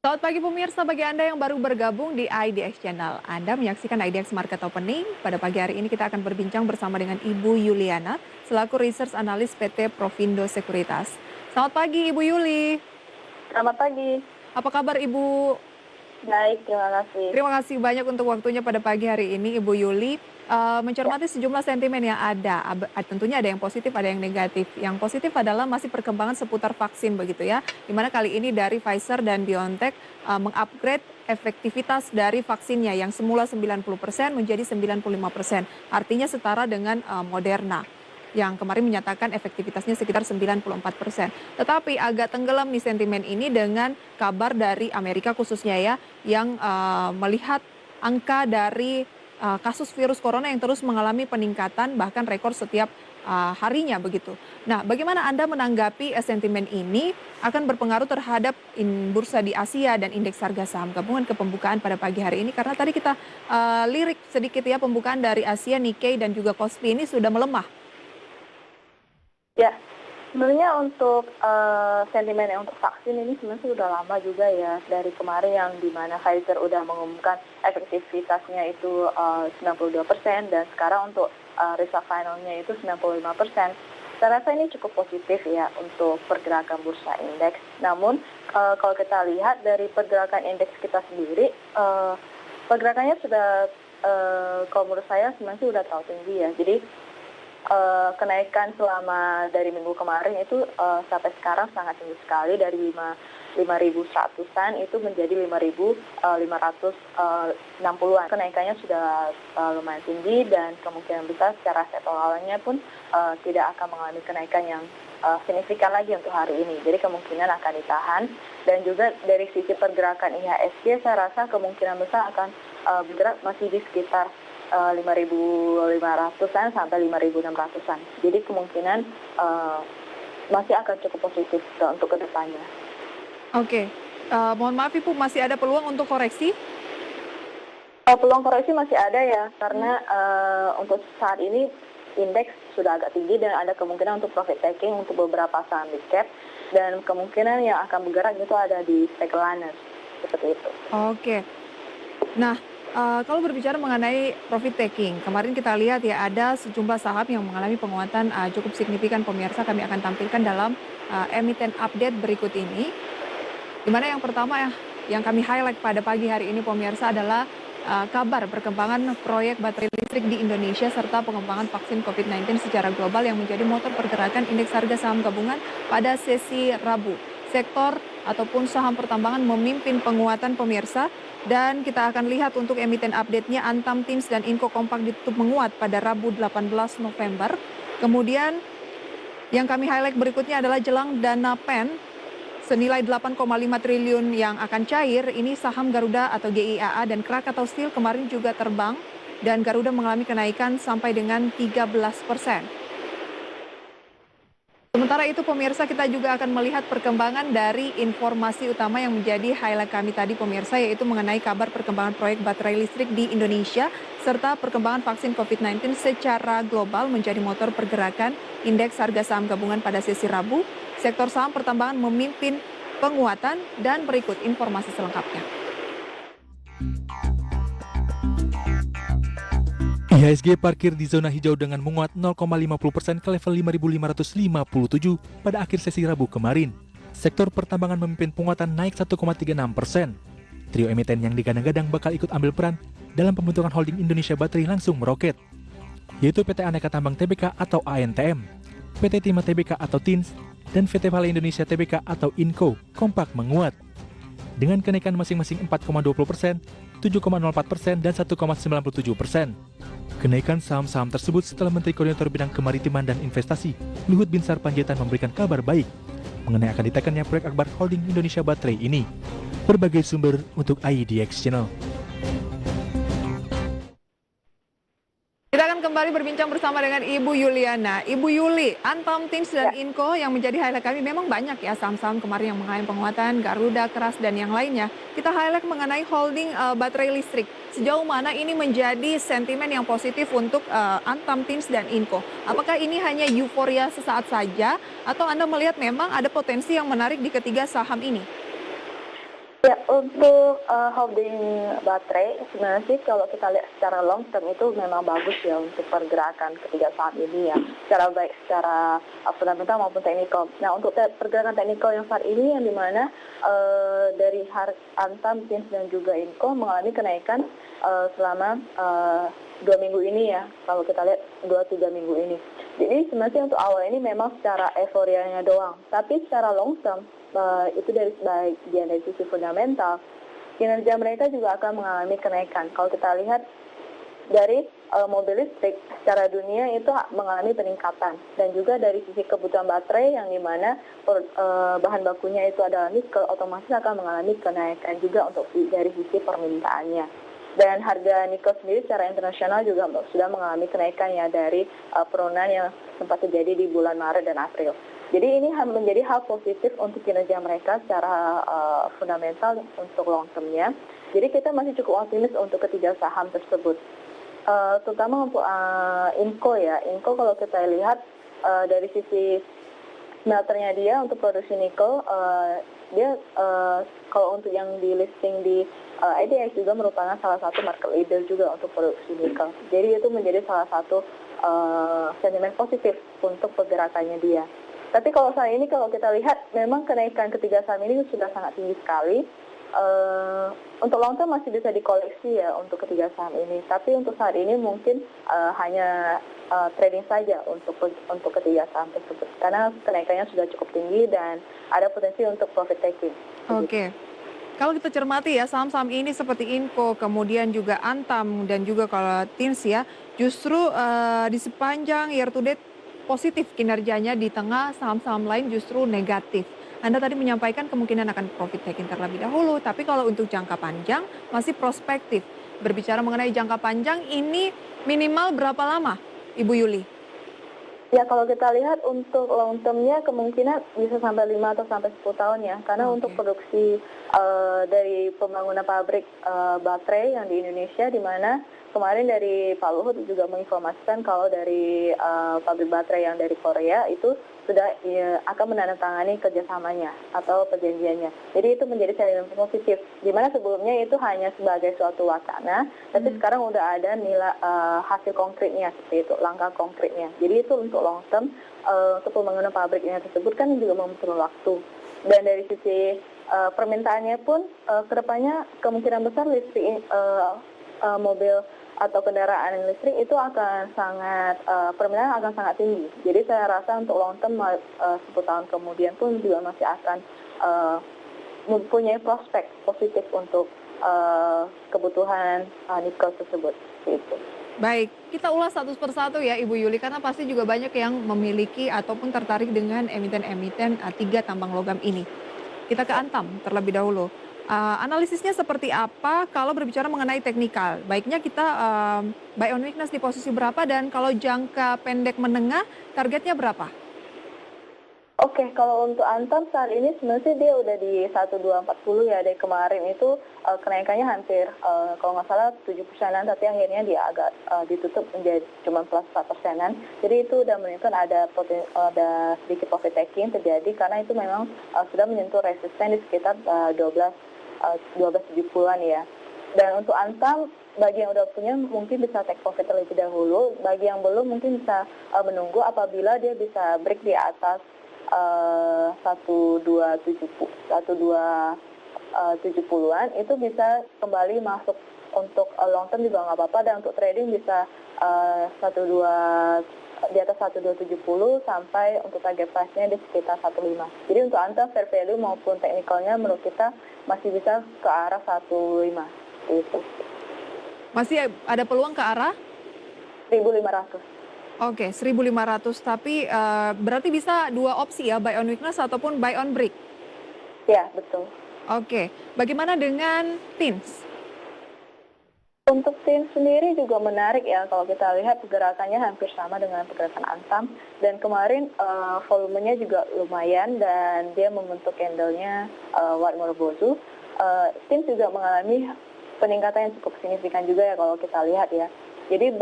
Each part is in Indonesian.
Selamat pagi pemirsa, bagi Anda yang baru bergabung di IDX Channel. Anda menyaksikan IDX Market Opening. Pada pagi hari ini kita akan berbincang bersama dengan Ibu Yuliana, selaku Research Analyst PT Provindo Sekuritas. Selamat pagi Ibu Yuli. Selamat pagi. Apa kabar Ibu? Baik, terima kasih. Terima kasih banyak untuk waktunya pada pagi hari ini Ibu Yuli. Mencermati sejumlah sentimen yang ada, tentunya ada yang positif, ada yang negatif. Yang positif adalah masih perkembangan seputar vaksin begitu ya, di mana kali ini dari Pfizer dan BioNTech mengupgrade efektivitas dari vaksinnya yang semula 90% menjadi 95%. Artinya setara dengan Moderna yang kemarin menyatakan efektivitasnya sekitar 94%. Tetapi agak tenggelam nih sentimen ini dengan kabar dari Amerika khususnya ya, yang melihat angka dari kasus virus corona yang terus mengalami peningkatan bahkan rekor setiap harinya begitu. Nah, bagaimana Anda menanggapi sentimen ini akan berpengaruh terhadap bursa di Asia dan indeks harga saham gabungan ke pembukaan pada pagi hari ini? Karena tadi kita lirik sedikit ya, pembukaan dari Asia, Nikkei dan juga Kospi ini sudah melemah. Ya, sebenarnya untuk sentimen yang untuk vaksin ini sebenarnya sudah lama juga ya, dari kemarin yang dimana Pfizer udah mengumumkan efektivitasnya itu 92% dan sekarang untuk result finalnya itu 95%. Saya rasa ini cukup positif ya untuk pergerakan bursa indeks. Namun kalau kita lihat dari pergerakan indeks kita sendiri, pergerakannya sudah kalau menurut saya sebenarnya sudah terlalu tinggi ya. Jadi kenaikan selama dari minggu kemarin itu sampai sekarang sangat tinggi sekali, dari 5.100-an itu menjadi 5.560-an. Kenaikannya sudah lumayan tinggi dan kemungkinan besar secara sektoralnya pun tidak akan mengalami kenaikan yang signifikan lagi untuk hari ini. Jadi kemungkinan akan ditahan, dan juga dari sisi pergerakan IHSG saya rasa kemungkinan besar akan bergerak masih di sekitar 5.500-an sampai 5.600-an. Jadi kemungkinan masih akan cukup positif untuk kedepannya. Oke, mohon maaf Ibu, masih ada peluang untuk koreksi? Peluang koreksi masih ada ya, karena untuk saat ini indeks sudah agak tinggi dan ada kemungkinan untuk profit taking untuk beberapa saham mid cap, dan kemungkinan yang akan bergerak itu ada di speculators, seperti itu. Oke, nah kalau berbicara mengenai profit taking, kemarin kita lihat ya ada sejumlah saham yang mengalami penguatan cukup signifikan pemirsa. Kami akan tampilkan dalam emiten update berikut ini. Di mana yang pertama yang kami highlight pada pagi hari ini pemirsa adalah kabar perkembangan proyek baterai listrik di Indonesia serta pengembangan vaksin COVID-19 secara global yang menjadi motor pergerakan indeks harga saham gabungan pada sesi Rabu. Sektor ataupun saham pertambangan memimpin penguatan pemirsa, dan kita akan lihat untuk emiten update-nya Antam, Tins, dan Inco Kompak ditutup menguat pada Rabu 18 November. Kemudian yang kami highlight berikutnya adalah jelang dana PEN senilai 8,5 triliun yang akan cair. Ini saham Garuda atau GIAA dan Krakatau Steel kemarin juga terbang, dan Garuda mengalami kenaikan sampai dengan 13%. Sementara itu pemirsa, kita juga akan melihat perkembangan dari informasi utama yang menjadi highlight kami tadi pemirsa, yaitu mengenai kabar perkembangan proyek baterai listrik di Indonesia serta perkembangan vaksin COVID-19 secara global menjadi motor pergerakan indeks harga saham gabungan pada sesi Rabu. Sektor saham pertambangan memimpin penguatan, dan berikut informasi selengkapnya. IHSG parkir di zona hijau dengan menguat 0,50% ke level 5.557 pada akhir sesi Rabu kemarin. Sektor pertambangan memimpin penguatan naik 1,36%. Trio emiten yang digadang-gadang bakal ikut ambil peran dalam pembentukan holding Indonesia Baterai langsung meroket, yaitu PT Aneka Tambang Tbk atau ANTM, PT Timah Tbk atau TINS, dan PT Vale Indonesia Tbk atau INCO kompak menguat dengan kenaikan masing-masing 4,20%, 7,04%, dan 1,97%. Kenaikan saham-saham tersebut setelah Menteri Koordinator Bidang Kemaritiman dan Investasi Luhut Binsar Panjaitan memberikan kabar baik mengenai akan ditekannya proyek Akbar Holding Indonesia Baterai ini. Berbagai sumber untuk IDX Channel. Kita akan kembali berbincang bersama dengan Ibu Yuliana. Ibu Yuli, Antam, Tins, dan Inco yang menjadi highlight kami, memang banyak ya saham-saham kemarin yang mengalami penguatan, Garuda, Keras, dan yang lainnya. Kita highlight mengenai holding baterai listrik. Sejauh mana ini menjadi sentimen yang positif untuk Antam, Tins, dan Inco? Apakah ini hanya euforia sesaat saja, atau Anda melihat memang ada potensi yang menarik di ketiga saham ini? Ya, untuk holding baterai, sebenarnya sih kalau kita lihat secara long term itu memang bagus ya untuk pergerakan ketiga saham ini ya, secara baik secara fundamental maupun teknikal. Nah, untuk pergerakan teknikal yang saat ini yang dimana dari Antam, TINS dan juga Inco mengalami kenaikan selama 2 minggu ini ya, kalau kita lihat 2-3 minggu ini. Jadi sebenarnya untuk awal ini memang secara euforianya doang, tapi secara long term itu dari bagian dari sisi fundamental, kinerja mereka juga akan mengalami kenaikan. Kalau kita lihat dari mobil listrik secara dunia itu mengalami peningkatan, dan juga dari sisi kebutuhan baterai yang dimana bahan bakunya itu adalah nikel, otomatis akan mengalami kenaikan juga untuk dari sisi permintaannya. Dan harga nikel sendiri secara internasional juga sudah mengalami kenaikan ya dari penurunan yang sempat terjadi di bulan Maret dan April. Jadi ini menjadi hal positif untuk kinerja mereka secara fundamental untuk long term-nya. Jadi kita masih cukup optimis untuk ketiga saham tersebut. Terutama untuk Inco ya. Inco kalau kita lihat dari sisi smelternya dia untuk produksi nikel, dia kalau untuk yang di listing di IDX juga merupakan salah satu market leader juga untuk produksi nikel. Jadi itu menjadi salah satu sentimen positif untuk pergerakannya dia. Tapi kalau saat ini kalau kita lihat memang kenaikan ketiga saham ini sudah sangat tinggi sekali. Untuk long term masih bisa dikoleksi ya untuk ketiga saham ini. Tapi untuk saat ini mungkin hanya trading saja untuk ketiga saham tersebut. Karena kenaikannya sudah cukup tinggi dan ada potensi untuk profit taking. Oke. Kalau kita cermati ya, saham-saham ini seperti Inco, kemudian juga Antam, dan juga kalau TINS ya, justru di sepanjang year to date positif kinerjanya, di tengah saham-saham lain justru negatif. Anda tadi menyampaikan kemungkinan akan profit taking terlebih dahulu, tapi kalau untuk jangka panjang masih prospektif. Berbicara mengenai jangka panjang, ini minimal berapa lama, Ibu Yuli? Ya, kalau kita lihat untuk long term-nya kemungkinan bisa sampai 5 atau sampai 10 tahun ya. Karena untuk produksi dari pembangunan pabrik baterai yang di Indonesia, di mana kemarin dari Pak Luhut juga menginformasikan kalau dari pabrik baterai yang dari Korea itu sudah akan menandatangani kerjasamanya atau perjanjiannya. Jadi itu menjadi sentimen positif. Di mana sebelumnya itu hanya sebagai suatu wacana, tapi sekarang udah ada nilai hasil konkretnya seperti itu, langkah konkretnya. Jadi itu untuk long term, untuk pembangunan pabriknya tersebut kan juga membutuhkan waktu. Dan dari sisi permintaannya pun kedepannya kemungkinan besar listrik mobil atau kendaraan listrik itu akan sangat permintaan akan sangat tinggi. Jadi saya rasa untuk long term 10 tahun kemudian pun juga masih akan mempunyai prospek positif untuk kebutuhan nikel tersebut. Gitu. Baik, kita ulas satu persatu ya Ibu Yuli, karena pasti juga banyak yang memiliki ataupun tertarik dengan emiten-emiten 3 tambang logam ini. Kita ke Antam terlebih dahulu. Analisisnya seperti apa kalau berbicara mengenai teknikal? Baiknya kita buy on weakness di posisi berapa, dan kalau jangka pendek menengah targetnya berapa? Oke, kalau untuk Antam saat ini sebenarnya dia udah di 1240 ya, dari kemarin itu kenaikannya hampir kalau nggak salah 7%-an, tapi akhirnya dia agak ditutup menjadi cuma plus 4%-an. Jadi itu udah menunjukkan ada sedikit profit taking terjadi, karena itu memang sudah menyentuh resisten di sekitar 1270-an ya. Dan untuk Antam, bagi yang udah punya mungkin bisa take profit terlebih dahulu, bagi yang belum mungkin bisa menunggu apabila dia bisa break di atas 1270-an, itu bisa kembali masuk untuk long term juga nggak apa-apa, dan untuk trading bisa di atas 1270 sampai untuk target price-nya di sekitar 15. Jadi untuk Antam fair value maupun teknikalnya menurut kita masih bisa ke arah 15 gitu. Masih ada peluang ke arah 1.500. Oke, 1.500, tapi berarti bisa 2 opsi ya, buy on weakness ataupun buy on break. Ya, betul. Oke, bagaimana dengan TINS? Untuk TINS sendiri juga menarik ya, kalau kita lihat pergerakannya hampir sama dengan pergerakan Antam, dan kemarin volumenya juga lumayan dan dia membentuk candle-nya White Morbozu. TINS juga mengalami peningkatan yang cukup signifikan juga ya kalau kita lihat ya. Jadi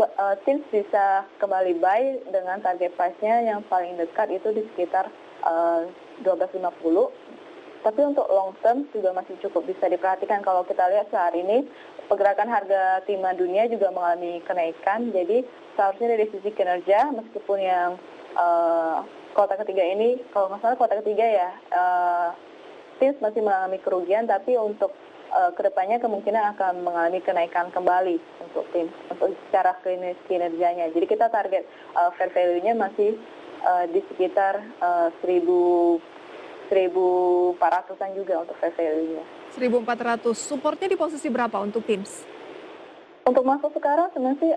TINS bisa kembali buy dengan target price-nya yang paling dekat itu di sekitar 12.50. Tapi untuk long term juga masih cukup bisa diperhatikan. Kalau kita lihat sehari ini pergerakan harga timah dunia juga mengalami kenaikan. Jadi seharusnya dari sisi kinerja, meskipun yang kuartal ketiga ini, kalau nggak salah kuartal ketiga ya, TIMS masih mengalami kerugian, tapi untuk kedepannya kemungkinan akan mengalami kenaikan kembali untuk TIMS, untuk secara kinerjanya. Jadi kita target fair value-nya masih di sekitar 1.400-an juga untuk fair value-nya. 1.400. Supportnya di posisi berapa untuk TIMS? Untuk masuk sekarang sebenarnya sih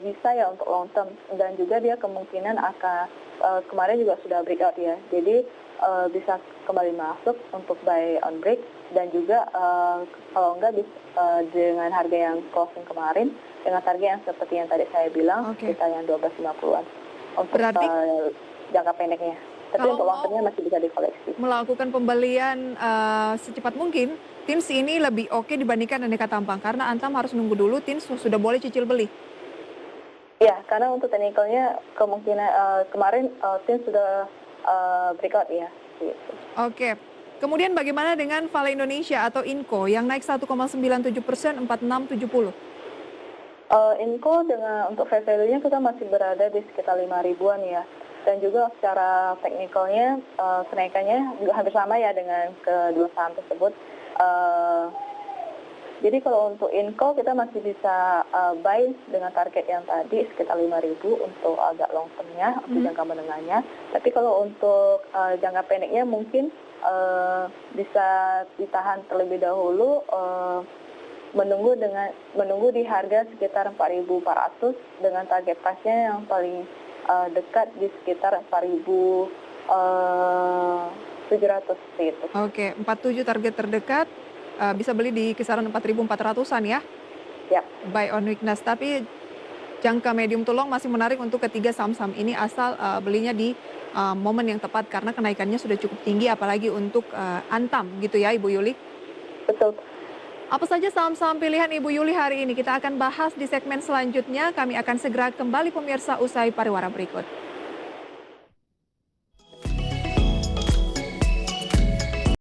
bisa ya untuk long term, dan juga dia kemungkinan akan kemarin juga sudah breakout ya. Jadi bisa kembali masuk untuk buy on break, dan juga kalau enggak dengan harga yang closing kemarin dengan harga yang seperti yang tadi saya bilang, kita yang 12.50-an untuk berarti jangka pendeknya. Tapi kalau untuk long termnya masih bisa dikoleksi. Melakukan pembelian secepat mungkin, TIMS ini lebih oke dibandingkan Aneka Tampang karena Antam harus nunggu dulu, TIMS sudah boleh cicil beli. Ya, karena untuk technicalnya kemungkinan kemarin TIMS sudah breakout ya. Gitu. Oke. Kemudian bagaimana dengan Vale Indonesia atau INCO yang naik 1,97%, 4670? INCO untuk fair value-nya kita masih berada di sekitar 5.000-an ya. Dan juga secara teknikalnya kenaikannya juga hampir sama ya dengan kedua saham tersebut. Jadi kalau untuk INCO kita masih bisa buy dengan target yang tadi sekitar 5.000 untuk agak long term-nya, untuk jangka menengahnya. Tapi kalau untuk jangka pendeknya mungkin bisa ditahan terlebih dahulu, menunggu di harga sekitar 4.400 dengan target price-nya yang paling dekat di sekitar 4.700 itu. Oke, 47 target terdekat, bisa beli di kisaran 4.400-an ya? Ya. Buy on weakness, tapi jangka medium to long masih menarik untuk ketiga saham-saham ini asal belinya di momen yang tepat karena kenaikannya sudah cukup tinggi, apalagi untuk Antam gitu ya Ibu Yuli? Betul. Apa saja saham-saham pilihan Ibu Yuli hari ini? Kita akan bahas di segmen selanjutnya. Kami akan segera kembali pemirsa usai pariwara berikut.